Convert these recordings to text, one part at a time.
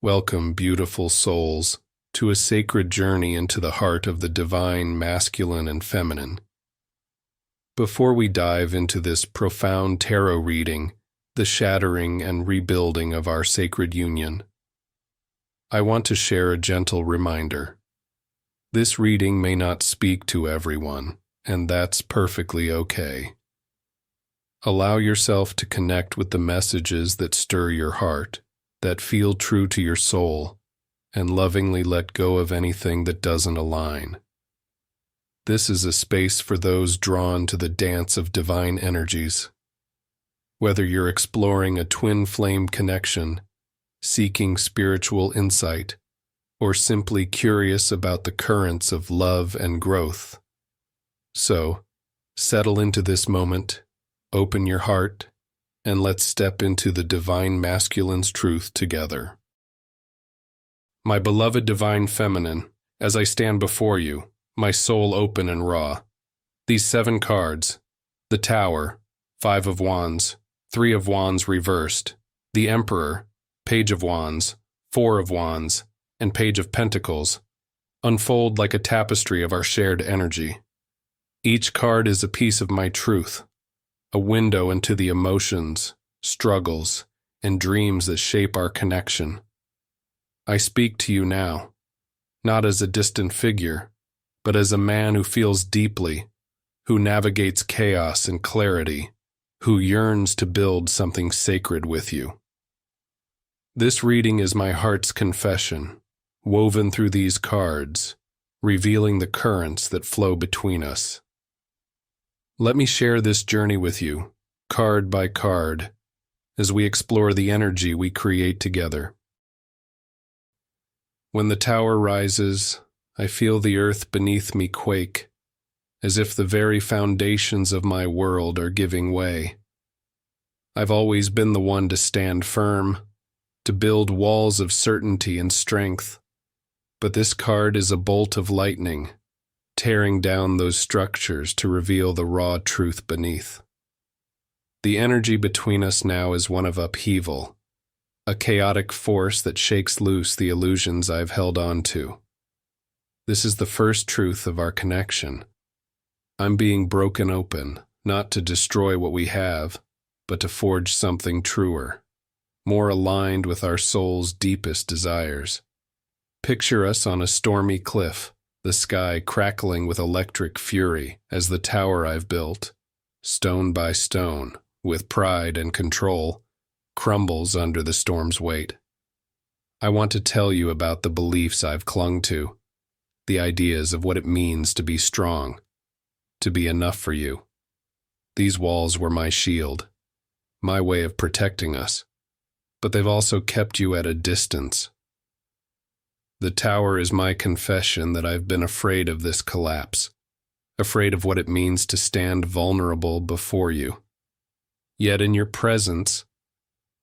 Welcome, beautiful souls, to a sacred journey into the heart of the divine masculine and feminine. Before we dive into this profound tarot reading, the shattering and rebuilding of our sacred union, I want to share a gentle reminder. This reading may not speak to everyone, and that's perfectly okay. Allow yourself to connect with the messages that stir your heart, that feel true to your soul, and lovingly let go of anything that doesn't align. This is a space for those drawn to the dance of divine energies. Whether you're exploring a twin flame connection, seeking spiritual insight, or simply curious about the currents of love and growth. So, settle into this moment, open your heart, and let's step into the divine masculine's truth together. My beloved divine feminine, as I stand before you, my soul open and raw, these 7 cards, the Tower, 5 of Wands, 3 of Wands reversed, the Emperor, Page of Wands, 4 of Wands, and Page of Pentacles, unfold like a tapestry of our shared energy. Each card is a piece of my truth, a window into the emotions, struggles, and dreams that shape our connection. I speak to you now, not as a distant figure, but as a man who feels deeply, who navigates chaos and clarity, who yearns to build something sacred with you. This reading is my heart's confession, woven through these cards, revealing the currents that flow between us. Let me share this journey with you, card by card, as we explore the energy we create together. When the Tower rises, I feel the earth beneath me quake, as if the very foundations of my world are giving way. I've always been the one to stand firm, to build walls of certainty and strength, but this card is a bolt of lightning, tearing down those structures to reveal the raw truth beneath. The energy between us now is one of upheaval, a chaotic force that shakes loose the illusions I've held on to. This is the first truth of our connection. I'm being broken open, not to destroy what we have, but to forge something truer, more aligned with our soul's deepest desires. Picture us on a stormy cliff, the sky crackling with electric fury as the tower I've built, stone by stone, with pride and control, crumbles under the storm's weight. I want to tell you about the beliefs I've clung to, the ideas of what it means to be strong, to be enough for you. These walls were my shield, my way of protecting us, but they've also kept you at a distance. The Tower is my confession that I've been afraid of this collapse, afraid of what it means to stand vulnerable before you. Yet in your presence,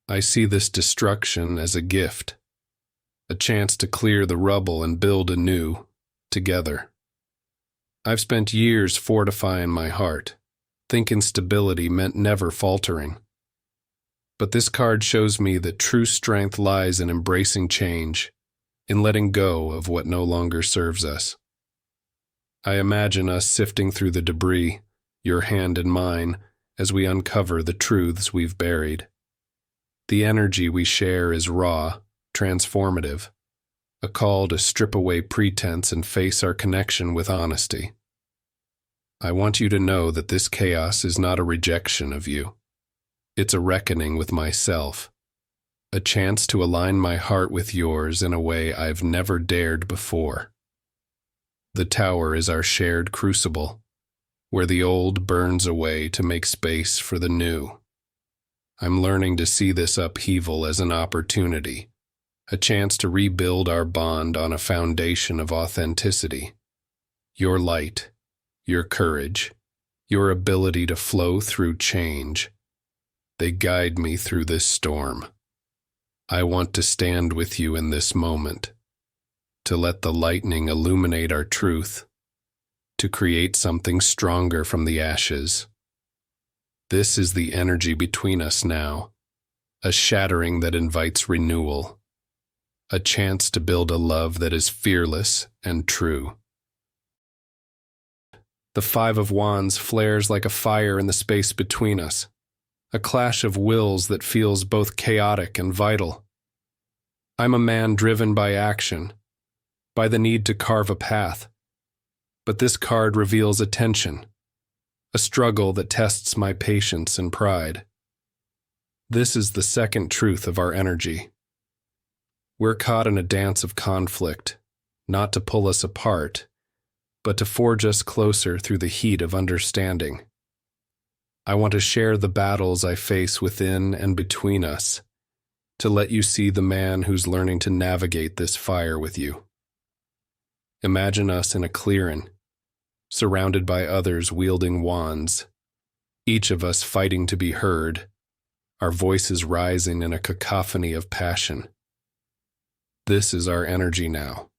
I see this destruction as a gift, a chance to clear the rubble and build anew, together. I've spent years fortifying my heart, thinking stability meant never faltering. But this card shows me that true strength lies in embracing change, in letting go of what no longer serves us. I imagine us sifting through the debris, your hand and mine, as we uncover the truths we've buried. The energy we share is raw, transformative, a call to strip away pretense and face our connection with honesty. I want you to know that this chaos is not a rejection of you. It's a reckoning with myself, a chance to align my heart with yours in a way I've never dared before. The Tower is our shared crucible, where the old burns away to make space for the new. I'm learning to see this upheaval as an opportunity, a chance to rebuild our bond on a foundation of authenticity. Your light, your courage, your ability to flow through change, they guide me through this storm. I want to stand with you in this moment, to let the lightning illuminate our truth, to create something stronger from the ashes. This is the energy between us now, a shattering that invites renewal. a chance to build a love that is fearless and true. The Five of Wands flares like a fire in the space between us, a clash of wills that feels both chaotic and vital. I'm a man driven by action, by the need to carve a path. But this card reveals a tension, a struggle that tests my patience and pride. This is the second truth of our energy. We're caught in a dance of conflict, not to pull us apart, but to forge us closer through the heat of understanding. I want to share the battles I face within and between us, to let you see the man who's learning to navigate this fire with you. Imagine us in a clearing, surrounded by others wielding wands, each of us fighting to be heard, our voices rising in a cacophony of passion. This is our energy now,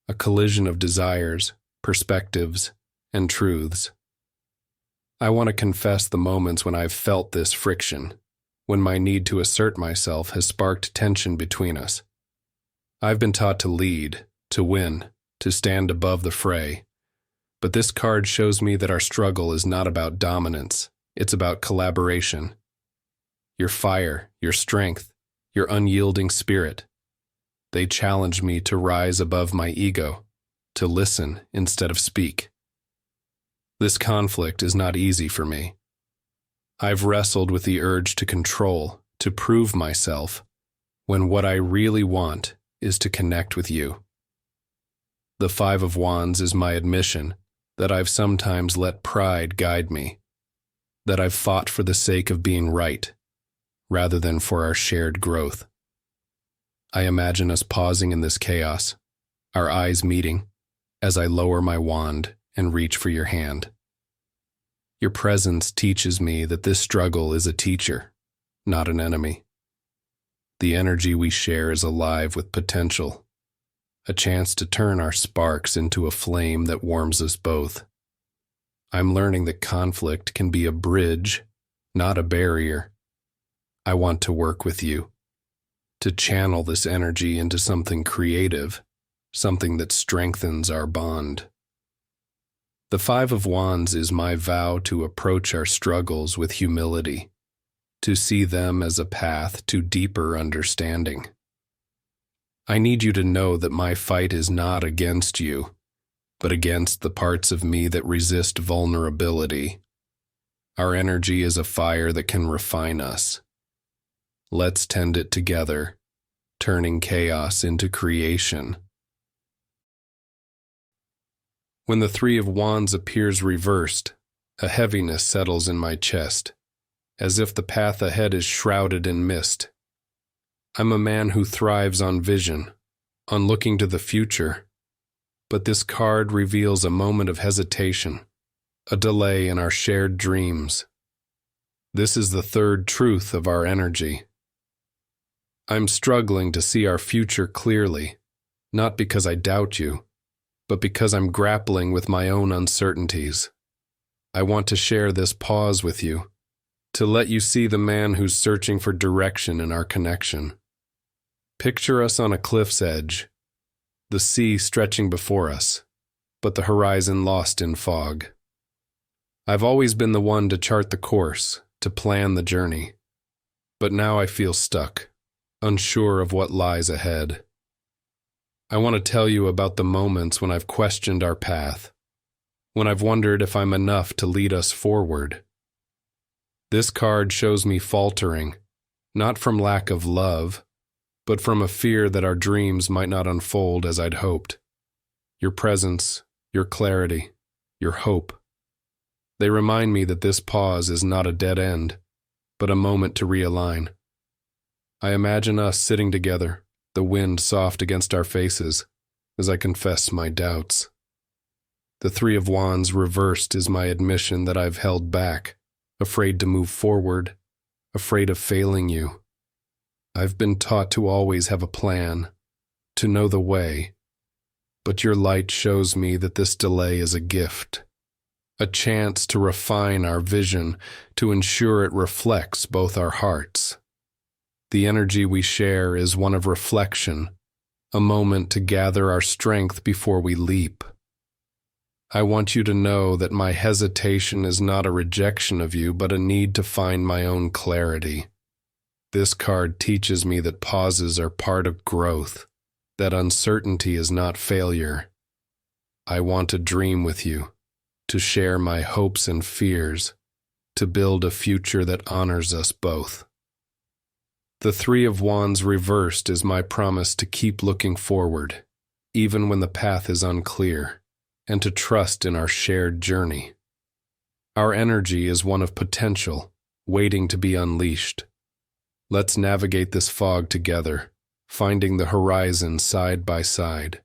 a collision of desires, perspectives, and truths. I want to confess the moments when I've felt this friction, when my need to assert myself has sparked tension between us. I've been taught to lead, to win, to stand above the fray, but this card shows me that our struggle is not about dominance, it's about collaboration. Your fire, your strength, your unyielding spirit, they challenge me to rise above my ego, to listen instead of speak. This conflict is not easy for me. I've wrestled with the urge to control, to prove myself, when what I really want is to connect with you. The Five of Wands is my admission that I've sometimes let pride guide me, that I've fought for the sake of being right, rather than for our shared growth. I imagine us pausing in this chaos, our eyes meeting, as I lower my wand and reach for your hand. Your presence teaches me that this struggle is a teacher, not an enemy. The energy we share is alive with potential, a chance to turn our sparks into a flame that warms us both. I'm learning that conflict can be a bridge, not a barrier. I want to work with you, to channel this energy into something creative, something that strengthens our bond. The Five of Wands is my vow to approach our struggles with humility, to see them as a path to deeper understanding. I need you to know that my fight is not against you, but against the parts of me that resist vulnerability. Our energy is a fire that can refine us. Let's tend it together, turning chaos into creation. When the Three of Wands appears reversed, a heaviness settles in my chest, as if the path ahead is shrouded in mist. I'm a man who thrives on vision, on looking to the future, but this card reveals a moment of hesitation, a delay in our shared dreams. This is the third truth of our energy. I'm struggling to see our future clearly, not because I doubt you, but because I'm grappling with my own uncertainties. I want to share this pause with you, to let you see the man who's searching for direction in our connection. Picture us on a cliff's edge, the sea stretching before us, but the horizon lost in fog. I've always been the one to chart the course, to plan the journey, but now I feel stuck, unsure of what lies ahead. I want to tell you about the moments when I've questioned our path, when I've wondered if I'm enough to lead us forward. This card shows me faltering, not from lack of love, but from a fear that our dreams might not unfold as I'd hoped. Your presence, your clarity, your hope, they remind me that this pause is not a dead end, but a moment to realign. I imagine us sitting together, the wind soft against our faces, as I confess my doubts. The Three of Wands reversed is my admission that I've held back, afraid to move forward, afraid of failing you. I've been taught to always have a plan, to know the way, but your light shows me that this delay is a gift, a chance to refine our vision, to ensure it reflects both our hearts. The energy we share is one of reflection, a moment to gather our strength before we leap. I want you to know that my hesitation is not a rejection of you, but a need to find my own clarity. This card teaches me that pauses are part of growth, that uncertainty is not failure. I want to dream with you, to share my hopes and fears, to build a future that honors us both. The Three of Wands reversed is my promise to keep looking forward, even when the path is unclear, and to trust in our shared journey. Our energy is one of potential, waiting to be unleashed. Let's navigate this fog together, finding the horizon side by side.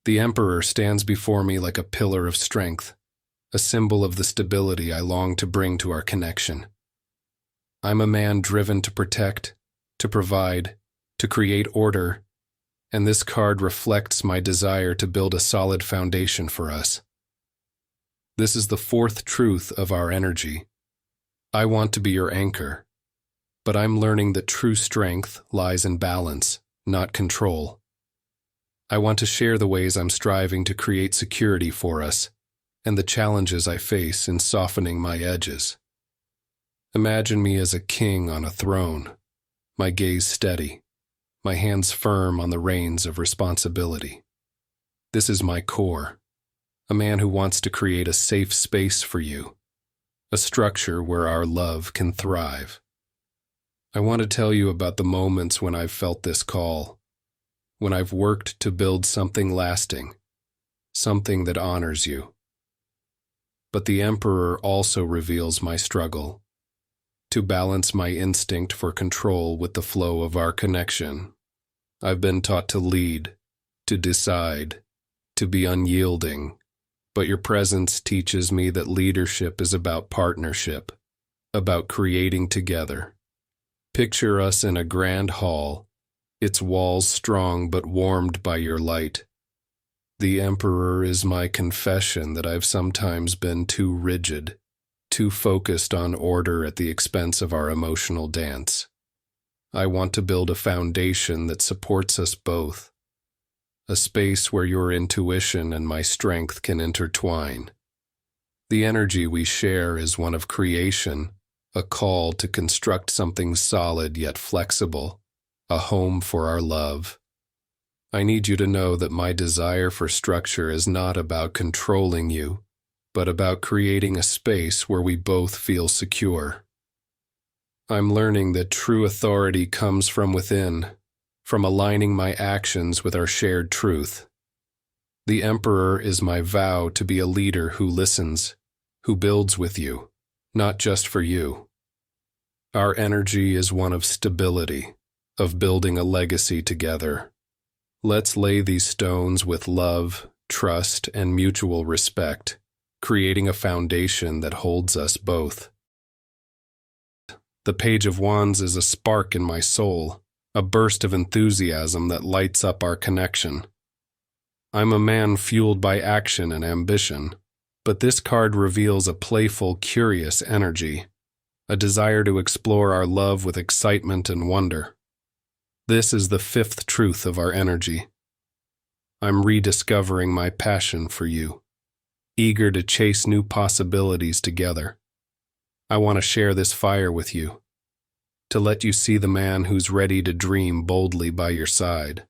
The Emperor stands before me like a pillar of strength, a symbol of the stability I long to bring to our connection. I'm a man driven to protect, to provide, to create order, and this card reflects my desire to build a solid foundation for us. This is the fourth truth of our energy. I want to be your anchor, but I'm learning that true strength lies in balance, not control. I want to share the ways I'm striving to create security for us, and the challenges I face in softening my edges. Imagine me as a king on a throne, my gaze steady, my hands firm on the reins of responsibility. This is my core, a man who wants to create a safe space for you, a structure where our love can thrive. I want to tell you about the moments when I've felt this call, when I've worked to build something lasting, something that honors you. But the Emperor also reveals my struggle, to balance my instinct for control with the flow of our connection. I've been taught to lead, to decide, to be unyielding, but your presence teaches me that leadership is about partnership, about creating together. Picture us in a grand hall, its walls strong but warmed by your light. The Emperor is my confession that I've sometimes been too rigid, too focused on order at the expense of our emotional dance. I want to build a foundation that supports us both, a space where your intuition and my strength can intertwine. The energy we share is one of creation, a call to construct something solid yet flexible, a home for our love. I need you to know that my desire for structure is not about controlling you, but about creating a space where we both feel secure. I'm learning that true authority comes from within, from aligning my actions with our shared truth. The Emperor is my vow to be a leader who listens, who builds with you, not just for you. Our energy is one of stability, of building a legacy together. Let's lay these stones with love, trust, and mutual respect, creating a foundation that holds us both. The Page of Wands is a spark in my soul, a burst of enthusiasm that lights up our connection. I'm a man fueled by action and ambition, but this card reveals a playful, curious energy, a desire to explore our love with excitement and wonder. This is the fifth truth of our energy. I'm rediscovering my passion for you, eager to chase new possibilities together. I want to share this fire with you, to let you see the man who's ready to dream boldly by your side.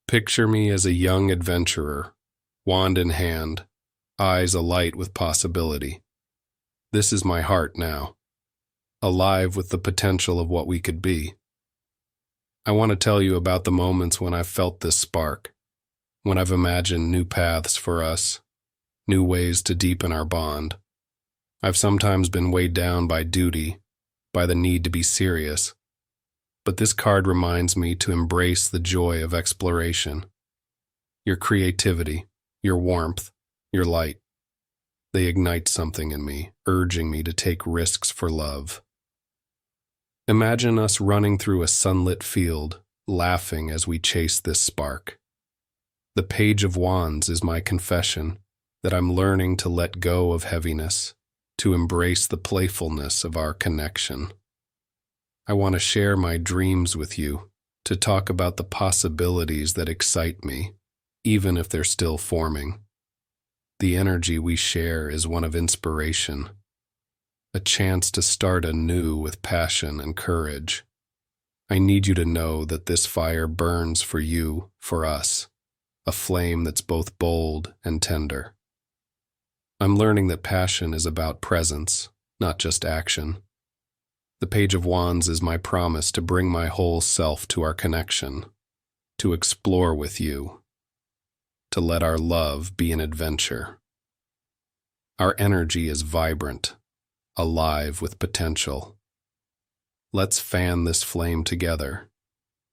Picture me as a young adventurer, wand in hand, eyes alight with possibility. This is my heart now, alive with the potential of what we could be. I want to tell you about the moments when I've felt this spark, when I've imagined new paths for us, new ways to deepen our bond. I've sometimes been weighed down by duty, by the need to be serious, but this card reminds me to embrace the joy of exploration. Your creativity, your warmth, your light, they ignite something in me, urging me to take risks for love. Imagine us running through a sunlit field, laughing as we chase this spark. The Page of Wands is my confession that I'm learning to let go of heaviness, to embrace the playfulness of our connection. I want to share my dreams with you, to talk about the possibilities that excite me, even if they're still forming. The energy we share is one of inspiration, a chance to start anew with passion and courage. I need you to know that this fire burns for you, for us, a flame that's both bold and tender. I'm learning that passion is about presence, not just action. The Page of Wands is my promise to bring my whole self to our connection, to explore with you, to let our love be an adventure. Our energy is vibrant, alive with potential. Let's fan this flame together,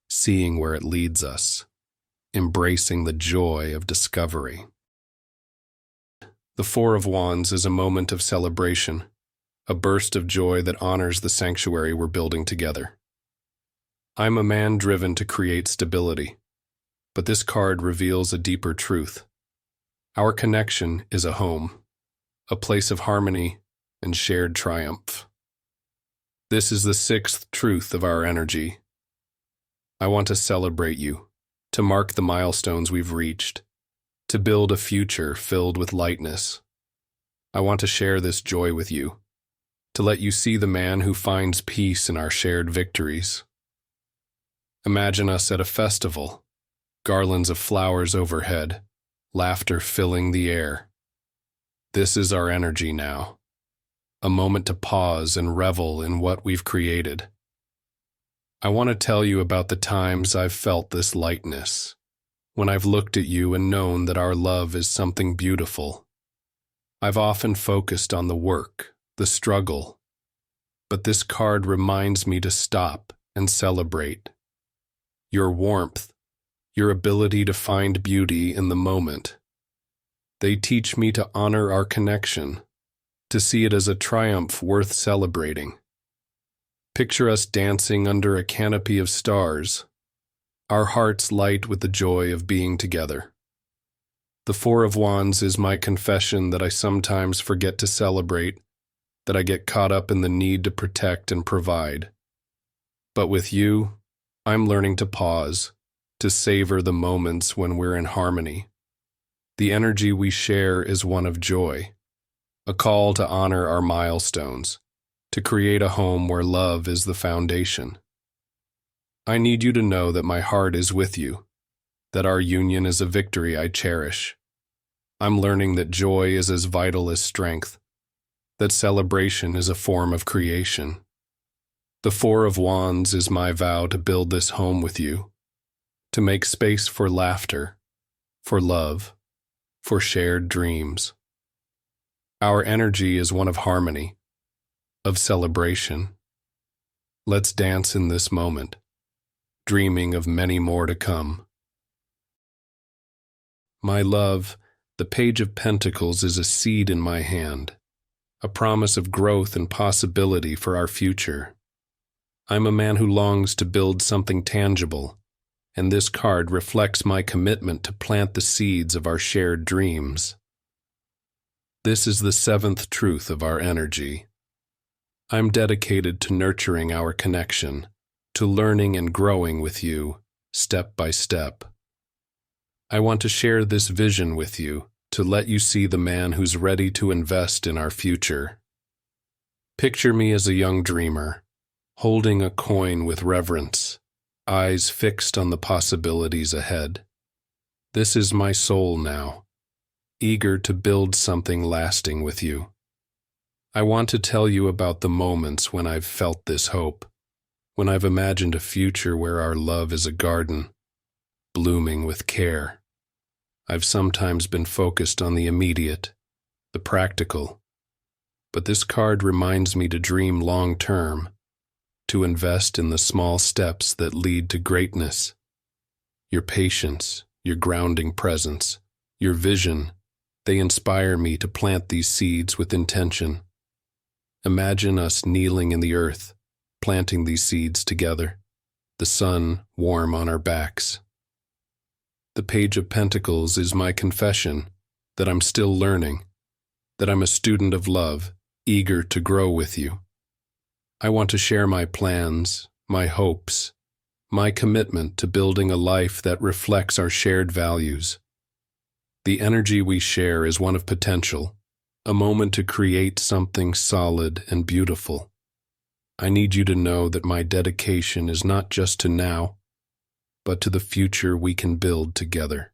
seeing where it leads us, embracing the joy of discovery. The Four of Wands is a moment of celebration, a burst of joy that honors the sanctuary we're building together. I'm a man driven to create stability, but this card reveals a deeper truth. Our connection is a home, a place of harmony and shared triumph. This is the sixth truth of our energy. I want to celebrate you, to mark the milestones we've reached, to build a future filled with lightness. I want to share this joy with you, to let you see the man who finds peace in our shared victories. Imagine us at a festival, garlands of flowers overhead, laughter filling the air. This is our energy now, a moment to pause and revel in what we've created. I want to tell you about the times I've felt this lightness, when I've looked at you and known that our love is something beautiful. I've often focused on the work, the struggle, but this card reminds me to stop and celebrate. Your warmth, your ability to find beauty in the moment. They teach me to honor our connection, to see it as a triumph worth celebrating. Picture us dancing under a canopy of stars, our hearts light with the joy of being together. The Four of Wands is my confession that I sometimes forget to celebrate, that I get caught up in the need to protect and provide. But with you, I'm learning to pause, to savor the moments when we're in harmony. The energy we share is one of joy, a call to honor our milestones, to create a home where love is the foundation. I need you to know that my heart is with you, that our union is a victory I cherish. I'm learning that joy is as vital as strength, that celebration is a form of creation. The Four of Wands is my vow to build this home with you, to make space for laughter, for love, for shared dreams. Our energy is one of harmony, of celebration. Let's dance in this moment, dreaming of many more to come. My love, the Page of Pentacles is a seed in my hand, a promise of growth and possibility for our future. I'm a man who longs to build something tangible, and this card reflects my commitment to plant the seeds of our shared dreams. This is the seventh truth of our energy. I'm dedicated to nurturing our connection, to learning and growing with you, step by step. I want to share this vision with you, to let you see the man who's ready to invest in our future. Picture me as a young dreamer, holding a coin with reverence, eyes fixed on the possibilities ahead. This is my soul now, eager to build something lasting with you. I want to tell you about the moments when I've felt this hope, when I've imagined a future where our love is a garden, blooming with care. I've sometimes been focused on the immediate, the practical, but this card reminds me to dream long-term, to invest in the small steps that lead to greatness. Your patience, your grounding presence, your vision, they inspire me to plant these seeds with intention. Imagine us kneeling in the earth, planting these seeds together, the sun warm on our backs. The Page of Pentacles is my confession that I'm still learning, that I'm a student of love, eager to grow with you. I want to share my plans, my hopes, my commitment to building a life that reflects our shared values. The energy we share is one of potential, a moment to create something solid and beautiful. I need you to know that my dedication is not just to now, but to the future we can build together.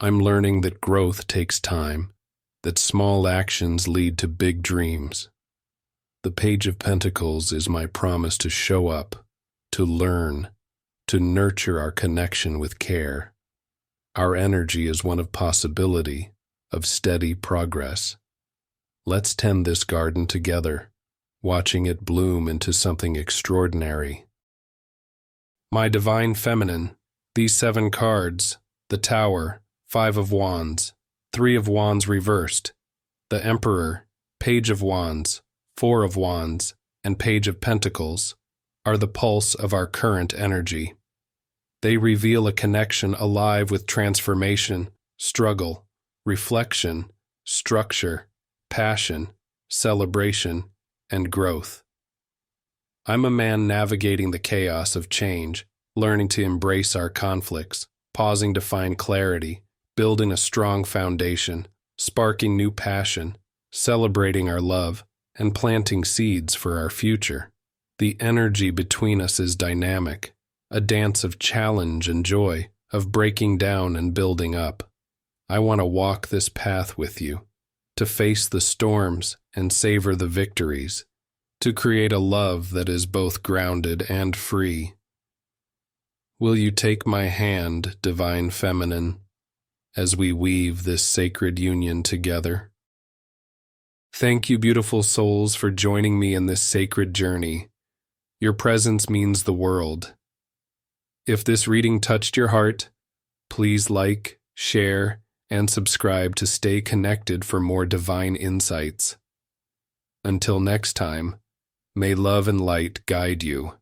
I'm learning that growth takes time, that small actions lead to big dreams. The Page of Pentacles is my promise to show up, to learn, to nurture our connection with care. Our energy is one of possibility, of steady progress. Let's tend this garden together, watching it bloom into something extraordinary. My Divine Feminine, these 7 cards, the Tower, 5 of Wands, 3 of Wands reversed, the Emperor, Page of Wands, 4 of Wands, and Page of Pentacles, are the pulse of our current energy. They reveal a connection alive with transformation, struggle, reflection, structure, passion, celebration, and growth. I'm a man navigating the chaos of change, learning to embrace our conflicts, pausing to find clarity, building a strong foundation, sparking new passion, celebrating our love, and planting seeds for our future. The energy between us is dynamic, a dance of challenge and joy, of breaking down and building up. I want to walk this path with you, to face the storms and savor the victories, to create a love that is both grounded and free. Will you take my hand, Divine Feminine, as we weave this sacred union together? Thank you, beautiful souls, for joining me in this sacred journey. Your presence means the world. If this reading touched your heart, please like, share, and subscribe to stay connected for more divine insights. Until next time, may love and light guide you.